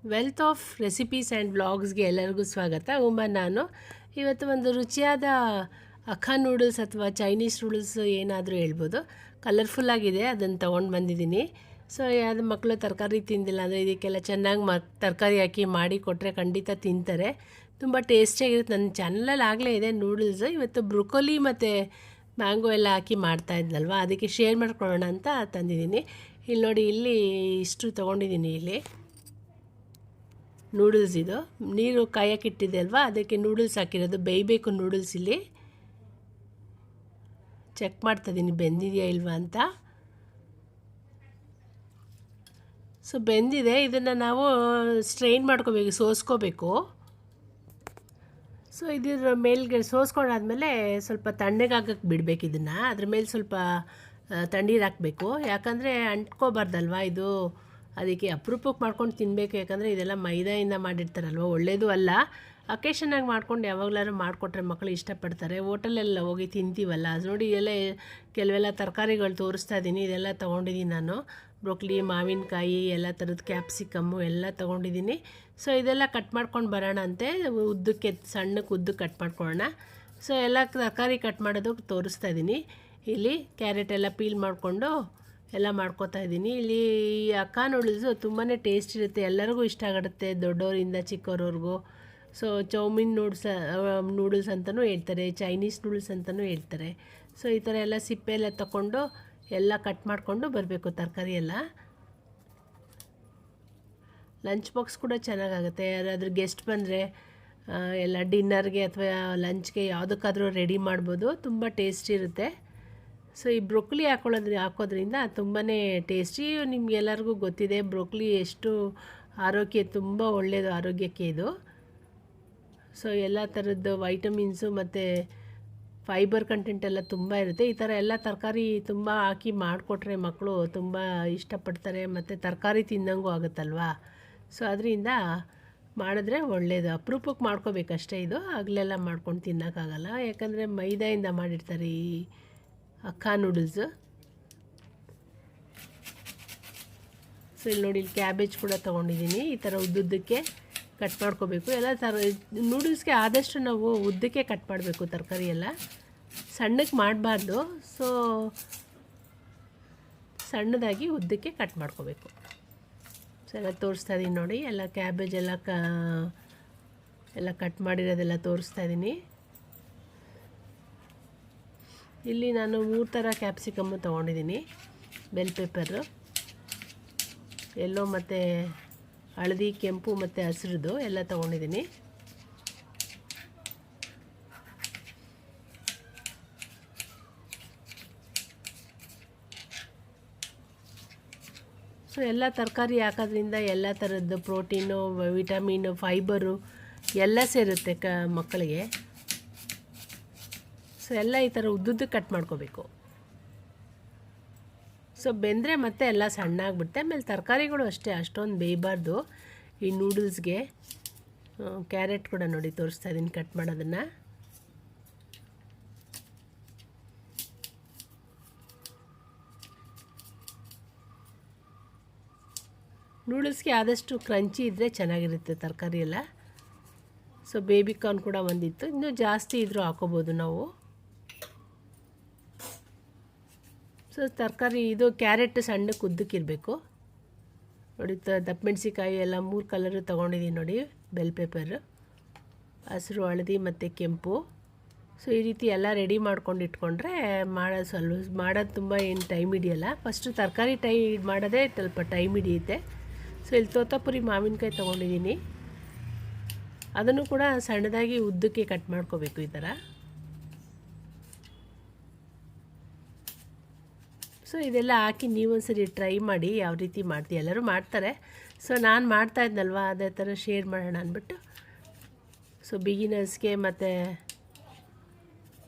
Wealth of recipes and ಬ್ಲಾಗ್ಸ್ಗೆ ಎಲ್ಲರಿಗೂ ಸ್ವಾಗತ. ನಾನು ಇವತ್ತು ಒಂದು ರುಚಿಯಾದ ಅಕ್ಕಾ ನೂಡಲ್ಸ್ ಅಥವಾ ಚೈನೀಸ್ ನೂಡಲ್ಸ್ ಏನಾದರೂ ಹೇಳ್ಬೋದು. ಕಲರ್ಫುಲ್ಲಾಗಿದೆ, ಅದನ್ನು ತೊಗೊಂಡು ಬಂದಿದ್ದೀನಿ. ಸೊ ಯಾವುದು ಮಕ್ಕಳು ತರಕಾರಿ ತಿಂದಿಲ್ಲ ಅಂದರೆ ಇದಕ್ಕೆಲ್ಲ ಚೆನ್ನಾಗಿ ತರಕಾರಿ ಹಾಕಿ ಮಾಡಿ ಕೊಟ್ಟರೆ ಖಂಡಿತ ತಿಂತಾರೆ. ತುಂಬ ಟೇಸ್ಟಿಯಾಗಿರುತ್ತೆ. ನನ್ನ ಚಾನಲಲ್ಲಿ ಆಗಲೇ ಇದೆ ನೂಡಲ್ಸ್. ಇವತ್ತು ಬ್ರೊಕೊಲಿ ಮತ್ತು ಮ್ಯಾಂಗೋ ಎಲ್ಲ ಹಾಕಿ ಮಾಡ್ತಾಯಿದ್ನಲ್ವ, ಅದಕ್ಕೆ ಶೇರ್ ಮಾಡ್ಕೊಳ್ಳೋಣ ಅಂತ ತಂದಿದ್ದೀನಿ. ಇಲ್ಲಿ ನೋಡಿ, ಇಲ್ಲಿ ಇಷ್ಟು ತೊಗೊಂಡಿದ್ದೀನಿ. ಇಲ್ಲಿ ನೂಡಲ್ಸ್, ಇದು ನೀರು ಕಾಯಕ್ಕಿಟ್ಟಿದೆ ಅಲ್ವಾ, ಅದಕ್ಕೆ ನೂಡಲ್ಸ್ ಹಾಕಿರೋದು. ಬೇಯಬೇಕು ನೂಡಲ್ಸ್. ಇಲ್ಲಿ ಚೆಕ್ ಮಾಡ್ತಾಯಿದ್ದೀನಿ ಬೆಂದಿದೆಯಾ ಇಲ್ವಾ ಅಂತ. ಸೊ ಬೆಂದಿದೆ. ಇದನ್ನು ನಾವು ಸ್ಟ್ರೈನ್ ಮಾಡ್ಕೋಬೇಕು, ಸೋಸ್ಕೋಬೇಕು. ಸೊ ಇದ್ರ ಮೇಲ್ಗೆ ಸೋಸ್ಕೊಂಡಾದ್ಮೇಲೆ ಸ್ವಲ್ಪ ತಣ್ಣಗಾಗಕ್ಕೆ ಬಿಡಬೇಕು ಇದನ್ನು. ಅದ್ರ ಮೇಲೆ ಸ್ವಲ್ಪ ತಣ್ಣೀರು ಹಾಕಬೇಕು, ಯಾಕಂದರೆ ಅಂಟ್ಕೋಬಾರ್ದಲ್ವ ಇದು. ಅದಕ್ಕೆ ಅಪರೂಪಕ್ಕೆ ಮಾಡ್ಕೊಂಡು ತಿನ್ನಬೇಕು, ಯಾಕಂದರೆ ಇದೆಲ್ಲ ಮೈದಾಯಿಂದ ಮಾಡಿರ್ತಾರಲ್ವ, ಒಳ್ಳೆಯದು ಅಲ್ಲ. ಅಕೇಶನಾಗಿ ಮಾಡ್ಕೊಂಡು ಯಾವಾಗಲಾದ್ರು ಮಾಡಿಕೊಟ್ರೆ ಮಕ್ಕಳು ಇಷ್ಟಪಡ್ತಾರೆ. ಹೋಟೆಲೆಲ್ಲ ಹೋಗಿ ತಿಂತೀವಲ್ಲ, ಅದು ನೋಡಿ. ಇದೆಲ್ಲ ಕೆಲವೆಲ್ಲ ತರಕಾರಿಗಳು ತೋರಿಸ್ತಾ ಇದ್ದೀನಿ. ಇದೆಲ್ಲ ತೊಗೊಂಡಿದ್ದೀನಿ ನಾನು. ಬ್ರೊಕೊಲಿ, ಮಾವಿನಕಾಯಿ, ಎಲ್ಲ ಥರದ ಕ್ಯಾಪ್ಸಿಕಮ್ಮು ಎಲ್ಲ ತೊಗೊಂಡಿದ್ದೀನಿ. ಸೊ ಇದೆಲ್ಲ ಕಟ್ ಮಾಡ್ಕೊಂಡು ಬರೋಣ ಅಂತೆ. ಉದ್ದಕ್ಕೆ ಸಣ್ಣಕ್ಕೆ ಉದ್ದಕ್ಕೆ ಕಟ್ ಮಾಡ್ಕೊಳ್ಳೋಣ. ಸೊ ಎಲ್ಲ ತರಕಾರಿ ಕಟ್ ಮಾಡೋದು ತೋರಿಸ್ತಾ ಇದ್ದೀನಿ. ಇಲ್ಲಿ ಕ್ಯಾರೆಟ್ ಎಲ್ಲ ಪೀಲ್ ಮಾಡಿಕೊಂಡು ಎಲ್ಲ ಮಾಡ್ಕೋತಾ ಇದ್ದೀನಿ. ಇಲ್ಲಿ ಅಕ್ಕಾ ನೂಡಲ್ಸು ತುಂಬಾ ಟೇಸ್ಟ್ ಇರುತ್ತೆ, ಎಲ್ಲರಿಗೂ ಇಷ್ಟ ಆಗುತ್ತೆ, ದೊಡ್ಡವರಿಂದ ಚಿಕ್ಕವ್ರವ್ರಿಗೂ. ಸೊ ಚೌಮಿನ್ ನೂಡಲ್ಸ್ ಅಂತಲೂ ಹೇಳ್ತಾರೆ, ಚೈನೀಸ್ ನೂಡಲ್ಸ್ ಅಂತಲೂ ಹೇಳ್ತಾರೆ. ಸೊ ಈ ಥರ ಎಲ್ಲ ಸಿಪ್ಪೆ ಎಲ್ಲ ತಗೊಂಡು ಎಲ್ಲ ಕಟ್ ಮಾಡಿಕೊಂಡು ಬರಬೇಕು ತರಕಾರಿ ಎಲ್ಲ. ಲಂಚ್ ಬಾಕ್ಸ್ ಕೂಡ ಚೆನ್ನಾಗಾಗುತ್ತೆ. ಯಾರಾದರೂ ಗೆಸ್ಟ್ ಬಂದರೆ ಎಲ್ಲ ಡಿನ್ನರ್ಗೆ ಅಥವಾ ಲಂಚ್ಗೆ ಯಾವುದಕ್ಕಾದರೂ ರೆಡಿ ಮಾಡ್ಬೋದು, ತುಂಬ ಟೇಸ್ಟಿ ಇರುತ್ತೆ. ಸೊ ಈ ಬ್ರೊಕೊಲಿ ಹಾಕೋದ್ರಿಂದ ತುಂಬಾ ಟೇಸ್ಟಿ. ನಿಮ್ಗೆಲ್ಲರಿಗೂ ಗೊತ್ತಿದೆ ಬ್ರೊಕೊಲಿ ಎಷ್ಟು ಆರೋಗ್ಯ, ತುಂಬ ಒಳ್ಳೆಯದು ಆರೋಗ್ಯಕ್ಕೆ ಇದು. ಸೊ ಎಲ್ಲ ಥರದ್ದು ವೈಟಮಿನ್ಸು ಮತ್ತು ಫೈಬರ್ ಕಂಟೆಂಟ್ ಎಲ್ಲ ತುಂಬ ಇರುತ್ತೆ. ಈ ಥರ ಎಲ್ಲ ತರಕಾರಿ ತುಂಬ ಹಾಕಿ ಮಾಡಿಕೊಟ್ರೆ ಮಕ್ಕಳು ತುಂಬ ಇಷ್ಟಪಡ್ತಾರೆ, ಮತ್ತು ತರಕಾರಿ ತಿನ್ನಂಗೂ ಆಗುತ್ತಲ್ವಾ. ಸೊ ಅದರಿಂದ ಮಾಡಿದ್ರೆ ಒಳ್ಳೆಯದು. ಅಪರೂಪಕ್ಕೆ ಮಾಡ್ಕೋಬೇಕಷ್ಟೇ ಇದು, ಆಗಲೆಲ್ಲ ಮಾಡ್ಕೊಂಡು ತಿನ್ನೋಕ್ಕಾಗಲ್ಲ, ಯಾಕಂದರೆ ಮೈದಾಯಿಂದ ಮಾಡಿರ್ತಾರೆ ಈ ಅಕ್ಕಾ ನೂಡಲ್ಸು. ಸೊ ಇಲ್ಲಿ ನೋಡಿ, ಇಲ್ಲಿ ಕ್ಯಾಬೇಜ್ ಕೂಡ ತೊಗೊಂಡಿದ್ದೀನಿ. ಈ ಥರ ಉದ್ದುದ್ದಕ್ಕೆ ಕಟ್ ಮಾಡ್ಕೋಬೇಕು. ಎಲ್ಲ ನೂಡಲ್ಸ್ಗೆ ಆದಷ್ಟು ನಾವು ಉದ್ದಕ್ಕೆ ಕಟ್ ಮಾಡಬೇಕು ತರಕಾರಿ ಎಲ್ಲ, ಸಣ್ಣಕ್ಕೆ ಮಾಡಬಾರ್ದು. ಸೊ ಸಣ್ಣದಾಗಿ ಉದ್ದಕ್ಕೆ ಕಟ್ ಮಾಡ್ಕೋಬೇಕು. ಸೊ ಎಲ್ಲ ತೋರಿಸ್ತಾ ಇದ್ದೀನಿ ನೋಡಿ, ಎಲ್ಲ ಕ್ಯಾಬೇಜ್ ಎಲ್ಲ ಕಟ್ ಮಾಡಿರೋದೆಲ್ಲ ತೋರಿಸ್ತಾ ಇದ್ದೀನಿ. ಇಲ್ಲಿ ನಾನು 3 ಥರ ಕ್ಯಾಪ್ಸಿಕಮ್ಮು ತೊಗೊಂಡಿದ್ದೀನಿ. ಬೆಲ್ ಪೆಪ್ಪರು, ಎಲ್ಲೋ ಮತ್ತು ಹಳದಿ, ಕೆಂಪು ಮತ್ತು ಹಸಿರುದು ಎಲ್ಲ ತೊಗೊಂಡಿದ್ದೀನಿ. ಸೊ ಎಲ್ಲ ತರಕಾರಿ ಹಾಕೋದ್ರಿಂದ ಎಲ್ಲ ಥರದ್ದು ಪ್ರೋಟೀನು, ವಿಟಮಿನು, ಫೈಬರು ಎಲ್ಲ ಸೇರುತ್ತೆ ಮಕ್ಕಳಿಗೆ. ಸೊ ಎಲ್ಲ ಈ ಥರ ಉದ್ದುದ್ದಕ್ಕೆ ಕಟ್ ಮಾಡ್ಕೋಬೇಕು. ಸೊ ಬೆಂದರೆ ಮತ್ತೆ ಎಲ್ಲ ಸಣ್ಣ ಆಗಿಬಿಡುತ್ತೆ. ಆಮೇಲೆ ತರಕಾರಿಗಳು ಅಷ್ಟೇ, ಅಷ್ಟೊಂದು ಬೇಯಬಾರ್ದು ಈ ನೂಡಲ್ಸ್ಗೆ. ಕ್ಯಾರೆಟ್ ಕೂಡ ನೋಡಿ ತೋರಿಸ್ತಾ ಇದ್ದೀನಿ ಕಟ್ ಮಾಡೋದನ್ನು. ನೂಡಲ್ಸ್ಗೆ ಆದಷ್ಟು ಕ್ರಂಚಿ ಇದ್ದರೆ ಚೆನ್ನಾಗಿರುತ್ತೆ ತರಕಾರಿ ಎಲ್ಲ. ಸೊ ಬೇಬಿ ಕಾರ್ನ್ ಕೂಡ ಒಂದಿತ್ತು, ಇನ್ನೂ ಜಾಸ್ತಿ ಇದ್ದರೂ ಹಾಕೋಬೋದು ನಾವು. ಸೊ ತರಕಾರಿ ಇದು ಕ್ಯಾರೆಟ್ ಸಣ್ಣಕ್ಕೆ ಉದ್ದಕ್ಕಿರಬೇಕು ನೋಡಿ. ದಪ್ಪ ಮೆಣಸಿಕಾಯಿ ಎಲ್ಲ 3 ಕಲರು ತೊಗೊಂಡಿದ್ದೀನಿ ನೋಡಿ. ಬೆಲ್ ಪೆಪ್ಪರು, ಹಸಿರು, ಹಳದಿ ಮತ್ತು ಕೆಂಪು. ಸೊ ಈ ರೀತಿ ಎಲ್ಲ ರೆಡಿ ಮಾಡ್ಕೊಂಡು ಇಟ್ಕೊಂಡ್ರೆ ಮಾಡೋದು ತುಂಬ ಏನು ಟೈಮ್ ಹಿಡಿಯಲ್ಲ. ಫಸ್ಟು ತರಕಾರಿ ಮಾಡೋದೇ ಸ್ವಲ್ಪ ಟೈಮ್ ಹಿಡಿಯುತ್ತೆ. ಸೊ ಇಲ್ಲಿ ತೋತಾಪುರಿ ಮಾವಿನಕಾಯಿ ತೊಗೊಂಡಿದ್ದೀನಿ, ಅದನ್ನು ಕೂಡ ಸಣ್ಣದಾಗಿ ಉದ್ದಕ್ಕೆ ಕಟ್ ಮಾಡ್ಕೋಬೇಕು ಈ ಥರ. ಸೊ ಇದೆಲ್ಲ ಹಾಕಿ ನೀವೊಂದ್ಸರಿ ಟ್ರೈ ಮಾಡಿ, ಯಾವ ರೀತಿ ಮಾಡ್ತೀವಿ. ಎಲ್ಲರೂ ಮಾಡ್ತಾರೆ. ಸೊ ನಾನು ಮಾಡ್ತಾಯಿದ್ನಲ್ವ, ಅದೇ ಥರ ಶೇರ್ ಮಾಡೋಣ ಅಂದ್ಬಿಟ್ಟು. ಸೊ ಬಿಗಿನರ್ಸ್ಗೆ ಮತ್ತು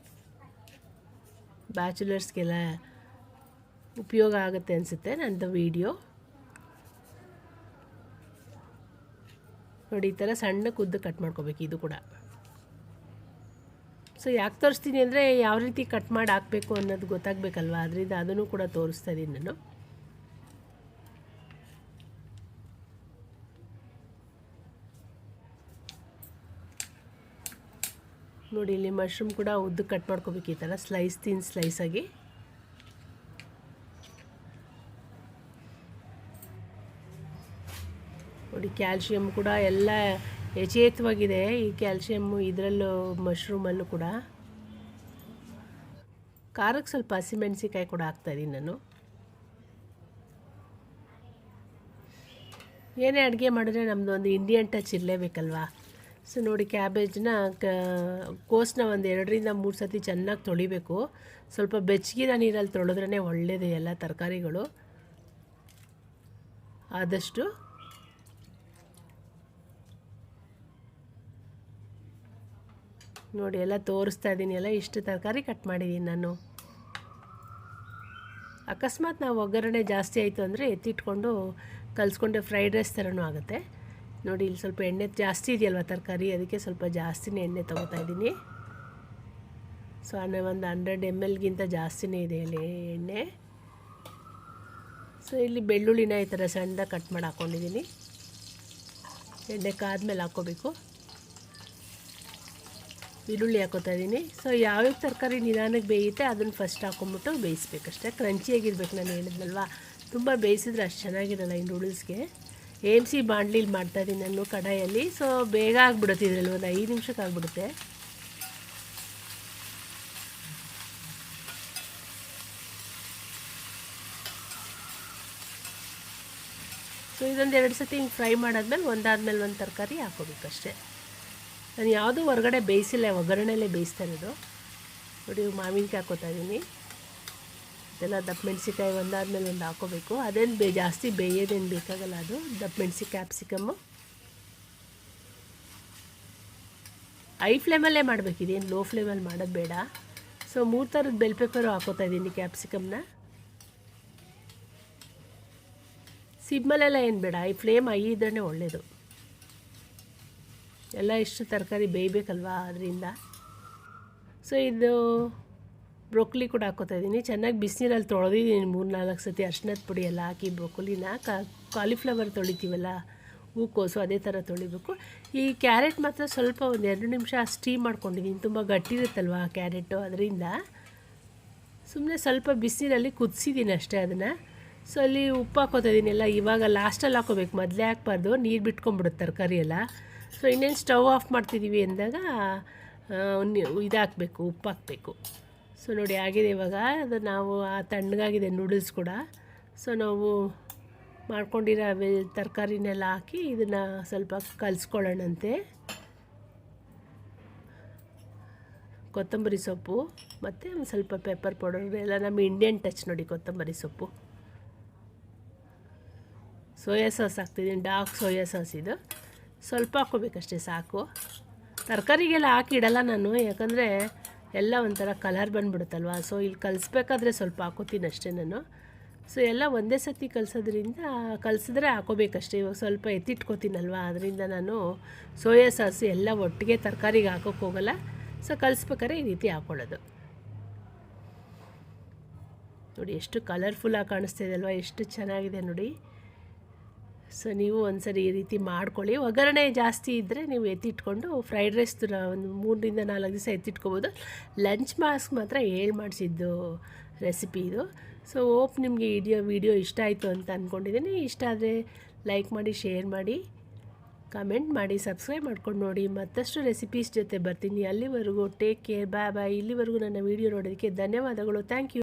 ಬ್ಯಾಚುಲರ್ಸ್ಗೆಲ್ಲ ಉಪಯೋಗ ಆಗುತ್ತೆ ಅನಿಸುತ್ತೆ ನನ್ನದು ವೀಡಿಯೋ ನೋಡಿ. ಈ ಥರ ಸಣ್ಣಕ್ಕೆ ಉದ್ದ ಕಟ್ ಮಾಡ್ಕೋಬೇಕು ಇದು ಕೂಡ. ಸೊ ಯಾಕೆ ತೋರಿಸ್ತೀನಿ ಅಂದರೆ ಯಾವ ರೀತಿ ಕಟ್ ಮಾಡಿ ಹಾಕಬೇಕು ಅನ್ನೋದು ಗೊತ್ತಾಗಬೇಕಲ್ವ, ಅದರಿಂದ ಅದನ್ನು ಕೂಡ ತೋರಿಸ್ತಾ ಇದ್ದೀನಿ ನಾನು. ನೋಡಿ ಇಲ್ಲಿ ಮಶ್ರೂಮ್ ಕೂಡ ಉದ್ದು ಕಟ್ ಮಾಡ್ಕೋಬೇಕು ಈ ಥರ ಸ್ಲೈಸ್ ಆಗಿ. ನೋಡಿ ಕ್ಯಾಲ್ಶಿಯಮ್ ಕೂಡ ಎಲ್ಲ ಯಥೇಚ್ಛವಾಗಿದೆ ಈ ಕ್ಯಾಲ್ಶಿಯಮ್ಮು ಇದರಲ್ಲೂ ಮಶ್ರೂಮಲ್ಲೂ ಕೂಡ. ಖಾರಕ್ಕೆ ಸ್ವಲ್ಪ ಹಸಿಮೆಣಸಿಕಾಯಿ ಕೂಡ ಹಾಕ್ತಾಯಿದ್ದೀನಿ ನಾನು. ಏನೇ ಅಡುಗೆ ಮಾಡಿದ್ರೆ ನಮ್ಮದು ಒಂದು ಇಂಡಿಯನ್ ಟಚ್ ಇರಲೇಬೇಕಲ್ವಾ. ಸೊ ನೋಡಿ ಕ್ಯಾಬೇಜ್ನ ಕೋಸನ್ನ ಒಂದು 2ರಿಂದ 3 ಸತಿ ಚೆನ್ನಾಗಿ ತೊಳಿಬೇಕು. ಸ್ವಲ್ಪ ಬೆಚ್ಚಗಿನ ನೀರಲ್ಲಿ ತೊಳೆದ್ರೇ ಒಳ್ಳೆಯದು ಎಲ್ಲ ತರಕಾರಿಗಳು ಆದಷ್ಟು. ನೋಡಿ ಎಲ್ಲ ತೋರಿಸ್ತಾ ಇದ್ದೀನಿ, ಎಲ್ಲ ಇಷ್ಟು ತರಕಾರಿ ಕಟ್ ಮಾಡಿದ್ದೀನಿ ನಾನು. ಅಕಸ್ಮಾತ್ ನಾವು ಒಗ್ಗರಣೆ ಜಾಸ್ತಿ ಆಯಿತು ಅಂದರೆ ಎತ್ತಿಟ್ಕೊಂಡು ಕಲಿಸ್ಕೊಂಡೆ ಫ್ರೈಡ್ ರೈಸ್ ಥರನೂ ಆಗುತ್ತೆ. ನೋಡಿ ಇಲ್ಲಿ ಸ್ವಲ್ಪ ಎಣ್ಣೆ ಜಾಸ್ತಿ ಇದೆಯಲ್ವ ತರಕಾರಿ, ಅದಕ್ಕೆ ಸ್ವಲ್ಪ ಜಾಸ್ತಿನೇ ಎಣ್ಣೆ ತೊಗೋತಾ ಇದ್ದೀನಿ. ಸೊ ಒಂದು 100 ml ಜಾಸ್ತಿನೇ ಇದೆ ಇಲ್ಲಿ ಎಣ್ಣೆ. ಸೊ ಇಲ್ಲಿ ಬೆಳ್ಳುಳ್ಳಿನ ಈ ಥರ ಸಣ್ಣದಾಗಿ ಕಟ್ ಮಾಡಿ ಹಾಕ್ಕೊಂಡಿದ್ದೀನಿ. ಎಣ್ಣೆ ಕಾದ್ಮೇಲೆ ಹಾಕ್ಕೋಬೇಕು. ಈರುಳ್ಳಿ ಹಾಕೋತಾ ಇದ್ದೀನಿ. ಸೊ ಯಾವ್ಯಾವ ತರಕಾರಿ ನಿಧಾನಕ್ಕೆ ಬೇಯುತ್ತೆ ಅದನ್ನು ಫಸ್ಟ್ ಹಾಕ್ಕೊಂಬಿಟ್ಟು ಬೇಯಿಸ್ಬೇಕಷ್ಟೇ. ಕ್ರಂಚಿಯಾಗಿರ್ಬೇಕು, ನಾನು ಹೇಳಿದ್ನಲ್ವ, ತುಂಬ ಬೇಯಿಸಿದ್ರೆ ಅಷ್ಟು ಚೆನ್ನಾಗಿರಲ್ಲ ಈ ನೂಡಲ್ಸ್ಗೆ. AMC ಬಾಣಲಿಲಿ ಮಾಡ್ತಾಯಿದ್ದೀನಿ ನಾನು ಕಡಾಯಲ್ಲಿ. ಸೊ ಬೇಗ ಆಗಿಬಿಡುತ್ತೆ ಇದರಲ್ಲಿ, ಒಂದು 5 ನಿಮಿಷಕ್ಕೆ ಆಗಿಬಿಡುತ್ತೆ. ಸೊ ಇದೊಂದು 2 ಸತಿ ಹಿಂಗೆ ಫ್ರೈ ಮಾಡಾದ್ಮೇಲೆ ಒಂದಾದ್ಮೇಲೆ ಒಂದು ತರಕಾರಿ ಹಾಕೋಬೇಕಷ್ಟೇ. ನಾನು ಯಾವುದೂ ಹೊರಗಡೆ ಬೇಯಿಸಿಲ್ಲ, ಒಗ್ಗರಣೆಯಲ್ಲೇ ಬೇಯಿಸ್ತಾ ಇರೋದು. ನೋಡಿ ಮಾವಿನಕಾಯಿ ಹಾಕೋತಾ ಇದ್ದೀನಿ. ಇದೆಲ್ಲ ದಪ್ಪ ಮೆಣಸಿಕಾಯಿ ಒಂದಾದ್ಮೇಲೆ ಒಂದು ಹಾಕೋಬೇಕು. ಅದೇನು ಜಾಸ್ತಿ ಬೇಯೋದೇನು ಬೇಕಾಗಲ್ಲ, ಅದು ದಪ್ಪ ಮೆಣಸಿ ಕ್ಯಾಪ್ಸಿಕಮ್ಮು ಹೈ ಫ್ಲೇಮಲ್ಲೇ ಮಾಡಬೇಕು, ಇದೇನು ಲೋ ಫ್ಲೇಮಲ್ಲಿ ಮಾಡೋದು ಬೇಡ. ಸೊ 3 ಥರದ ಬೆಲ್ ಪೆಪ್ಪರು ಹಾಕೋತಾ ಇದ್ದೀನಿ. ಕ್ಯಾಪ್ಸಿಕಮ್ನ ಸಿಮ್ಮಲ್ಲೆಲ್ಲ ಏನು ಬೇಡ, ಈ ಫ್ಲೇಮ್ ಹೈ ಇದ್ರೇ ಒಳ್ಳೆಯದು. ಎಲ್ಲ ಇಷ್ಟು ತರಕಾರಿ ಬೇಯಬೇಕಲ್ವಾ ಅದರಿಂದ. ಸೊ ಇದು ಬ್ರೊಕೊಲಿ ಕೂಡ ಹಾಕೋತಾ ಇದ್ದೀನಿ. ಚೆನ್ನಾಗಿ ಬಿಸಿನೀರಲ್ಲಿ ತೊಳೆದಿದ್ದೀನಿ 3-4 ಸತಿ ಅರ್ಶಿನದ ಪುಡಿ ಎಲ್ಲ ಹಾಕಿ. ಬ್ರೊಕೊಲಿನ ಕಾಲಿಫ್ಲವರ್ ತೊಳಿತೀವಲ್ಲ ಹೂಕೋಸು, ಅದೇ ಥರ ತೊಳಿಬೇಕು. ಈ ಕ್ಯಾರೆಟ್ ಮಾತ್ರ ಸ್ವಲ್ಪ ಒಂದು 2 ನಿಮಿಷ ಸ್ಟೀಮ್ ಮಾಡ್ಕೊಂಡಿದ್ದೀನಿ. ತುಂಬ ಗಟ್ಟಿರುತ್ತಲ್ವ ಕ್ಯಾರೆಟು, ಅದರಿಂದ ಸುಮ್ಮನೆ ಸ್ವಲ್ಪ ಬಿಸಿನೀರಲ್ಲಿ ಕುದಿಸಿದ್ದೀನಿ ಅಷ್ಟೇ ಅದನ್ನು. ಸೊ ಅಲ್ಲಿ ಉಪ್ಪು ಹಾಕೋತಾ ಇದ್ದೀನಿ. ಎಲ್ಲ ಇವಾಗ ಲಾಸ್ಟಲ್ಲಿ ಹಾಕೋಬೇಕು, ಮೊದಲೇ ಹಾಕ್ಬಾರ್ದು, ನೀರು ಬಿಟ್ಕೊಂಡ್ಬಿಡುತ್ತೆ ತರಕಾರಿ ಎಲ್ಲ. ಸೊ ಇನ್ನೇನು ಸ್ಟವ್ ಆಫ್ ಮಾಡ್ತಿದ್ದೀವಿ ಅಂದಾಗ ಇದು ಹಾಕಬೇಕು, ಉಪ್ಪು ಹಾಕಬೇಕು. ಸೊ ನೋಡಿ ಆಗಿದೆ ಇವಾಗ. ಅದು ನಾವು ತಣ್ಣಗಾಗಿದೆ ನೂಡಲ್ಸ್ ಕೂಡ. ಸೊ ನಾವು ಮಾಡ್ಕೊಂಡಿರೋ ತರಕಾರಿನೆಲ್ಲ ಹಾಕಿ ಇದನ್ನು ಸ್ವಲ್ಪ ಕಲಿಸ್ಕೊಳ್ಳೋಣಂತೆ. ಕೊತ್ತಂಬರಿ ಸೊಪ್ಪು ಮತ್ತು ಒಂದು ಸ್ವಲ್ಪ ಪೆಪ್ಪರ್ ಪೌಡರ್, ಎಲ್ಲ ನಮ್ಮ ಇಂಡಿಯನ್ ಟಚ್ ನೋಡಿ. ಕೊತ್ತಂಬರಿ ಸೊಪ್ಪು, ಸೋಯಾ ಸಾಸ್ ಹಾಕ್ತಿದ್ದೀನಿ, ಡಾರ್ಕ್ ಸೋಯಾ ಸಾಸ್. ಇದು ಸ್ವಲ್ಪ ಹಾಕ್ಕೋಬೇಕಷ್ಟೇ, ಸಾಕು. ತರಕಾರಿಗೆಲ್ಲ ಹಾಕಿ ಇಡಲ್ಲ ನಾನು, ಯಾಕಂದರೆ ಎಲ್ಲ ಒಂಥರ ಕಲರ್ ಬಂದುಬಿಡುತ್ತಲ್ವ. ಸೊ ಇಲ್ಲಿ ಕಲಿಸ್ಬೇಕಾದ್ರೆ ಸ್ವಲ್ಪ ಹಾಕೋತೀನಿ ಅಷ್ಟೇ ನಾನು. ಸೊ ಎಲ್ಲ ಒಂದೇ ಸತಿ ಕಲಿಸಿದ್ರೆ ಹಾಕೋಬೇಕಷ್ಟೇ. ಇವಾಗ ಸ್ವಲ್ಪ ಎತ್ತಿಟ್ಕೋತೀನಲ್ವ, ಅದರಿಂದ ನಾನು ಸೋಯಾ ಸಾಸು ಎಲ್ಲ ಒಟ್ಟಿಗೆ ತರಕಾರಿಗೆ ಹಾಕೋಕ್ಕೆ ಹೋಗಲ್ಲ. ಸೊ ಕಲಿಸ್ಬೇಕಾದ್ರೆ ಈ ರೀತಿ ಹಾಕ್ಕೊಳ್ಳೋದು. ನೋಡಿ ಎಷ್ಟು ಕಲರ್ಫುಲ್ಲಾಗಿ ಕಾಣಿಸ್ತಾಯಿದೆ ಅಲ್ವ, ಎಷ್ಟು ಚೆನ್ನಾಗಿದೆ ನೋಡಿ. ಸೊ ನೀವು ಒಂದ್ಸರಿ ಈ ರೀತಿ ಮಾಡ್ಕೊಳ್ಳಿ. ಒಗ್ಗರಣೆ ಜಾಸ್ತಿ ಇದ್ದರೆ ನೀವು ಎತ್ತಿಟ್ಕೊಂಡು ಫ್ರೈಡ್ ರೈಸ್ ಒಂದು 3ರಿಂದ 4 ದಿವಸ ಎತ್ತಿಟ್ಕೊಬೋದು. ಲಂಚ್ ಬಾಕ್ಸ್ ಮಾತ್ರ ಮಾಡಿಸಿದ್ದು ರೆಸಿಪಿ ಇದು. ಸೊ ಹೋಪ್ ನಿಮಗೆ ವಿಡಿಯೋ ಇಷ್ಟ ಆಯಿತು ಅಂತ ಅಂದ್ಕೊಂಡಿದ್ದೀನಿ. ಇಷ್ಟ ಆದರೆ ಲೈಕ್ ಮಾಡಿ, ಶೇರ್ ಮಾಡಿ, ಕಮೆಂಟ್ ಮಾಡಿ, ಸಬ್ಸ್ಕ್ರೈಬ್ ಮಾಡ್ಕೊಂಡು ನೋಡಿ. ಮತ್ತಷ್ಟು ರೆಸಿಪೀಸ್ ಜೊತೆ ಬರ್ತೀನಿ. ಅಲ್ಲಿವರೆಗೂ ಟೇಕ್ ಕೇರ್, ಬಾಯ್ ಬಾಯ್. ಇಲ್ಲಿವರೆಗೂ ನನ್ನ ವಿಡಿಯೋ ನೋಡೋದಕ್ಕೆ ಧನ್ಯವಾದಗಳು. Thank you.